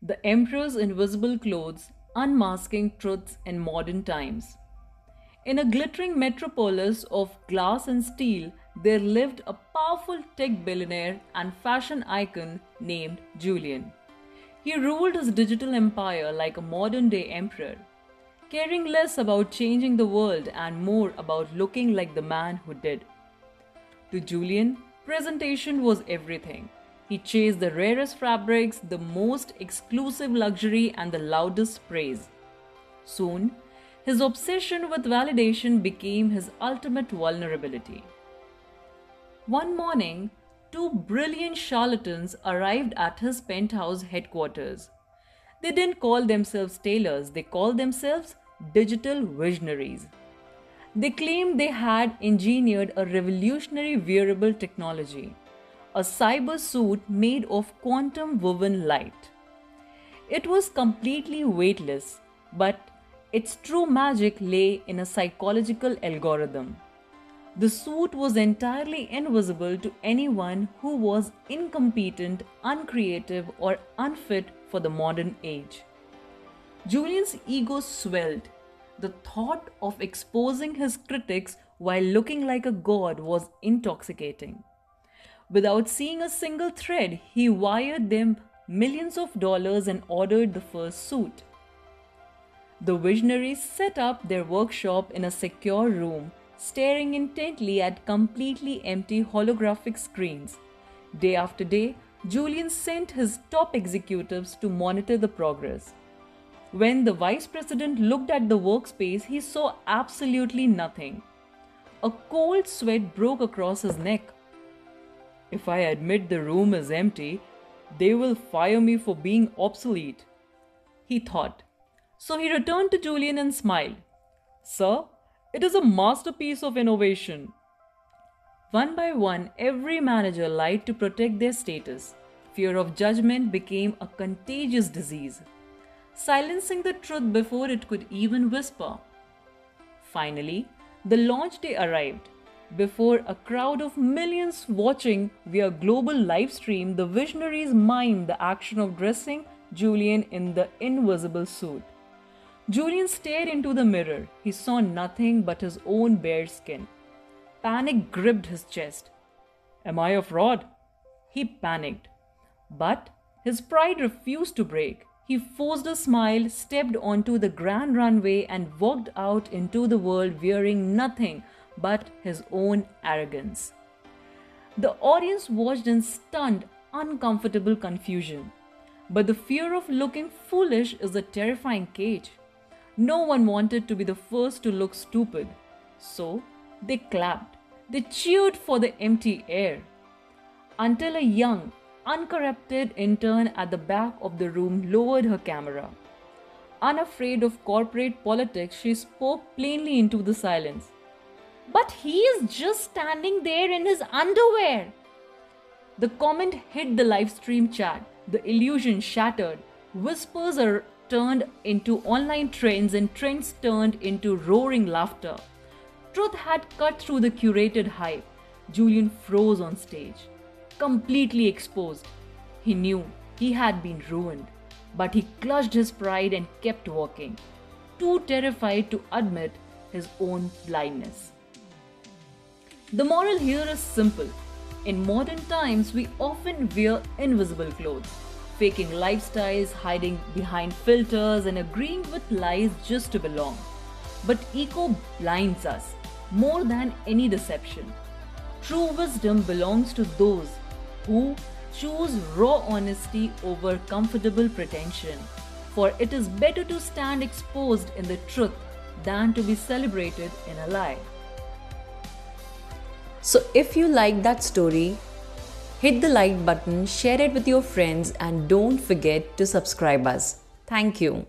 The Emperor's Invisible Clothes Unmasking Truths in Modern Times. In a glittering metropolis of glass and steel, there lived a powerful tech billionaire and fashion icon named Julian. He ruled his digital empire like a modern day emperor, caring less about changing the world and more about looking like the man who did. To Julian, presentation was everything. He chased the rarest fabrics, the most exclusive luxury, and the loudest praise. Soon, his obsession with validation became his ultimate vulnerability. One morning, two brilliant charlatans arrived at his penthouse headquarters. They didn't call themselves tailors, they called themselves digital visionaries. They claimed they had engineered a revolutionary wearable technology, a cyber suit made of quantum woven light. It was completely weightless, but its true magic lay in a psychological algorithm. The suit was entirely invisible to anyone who was incompetent, uncreative, or unfit for the modern age. Julian's ego swelled. The thought of exposing his critics while looking like a god was intoxicating. Without seeing a single thread, he wired them millions of dollars and ordered the first suit. The visionaries set up their workshop in a secure room, staring intently at completely empty holographic screens. Day after day, Julian sent his top executives to monitor the progress. When the vice president looked at the workspace, he saw absolutely nothing. A cold sweat broke across his neck. If I admit the room is empty, they will fire me for being obsolete, he thought. So he returned to Julian and smiled. Sir, it is a masterpiece of innovation. One by one, every manager lied to protect their status. Fear of judgment became a contagious disease, silencing the truth before it could even whisper. Finally, the launch day arrived. Before a crowd of millions watching via global live stream, the visionaries mimed the action of dressing Julian in the invisible suit. Julian stared into the mirror. He saw nothing but his own bare skin. Panic gripped his chest. Am I a fraud? He panicked. But his pride refused to break. He forced a smile, stepped onto the grand runway, and walked out into the world wearing nothing but his own arrogance. The audience watched in stunned, uncomfortable confusion. But the fear of looking foolish is a terrifying cage. No one wanted to be the first to look stupid. So they clapped. They cheered for the empty air. Until a young, uncorrupted intern at the back of the room lowered her camera. Unafraid of corporate politics, she spoke plainly into the silence. But he is just standing there in his underwear. The comment hit the live stream chat. The illusion shattered. Whispers are turned into online trends and trends turned into roaring laughter. Truth had cut through the curated hype. Julian froze on stage, completely exposed. He knew he had been ruined, but he clutched his pride and kept walking, too terrified to admit his own blindness. The moral here is simple. In modern times, we often wear invisible clothes, faking lifestyles, hiding behind filters, and agreeing with lies just to belong. But ego blinds us more than any deception. True wisdom belongs to those who choose raw honesty over comfortable pretension. For it is better to stand exposed in the truth than to be celebrated in a lie. So if you like that story, hit the like button, share it with your friends, and don't forget to subscribe us. Thank you.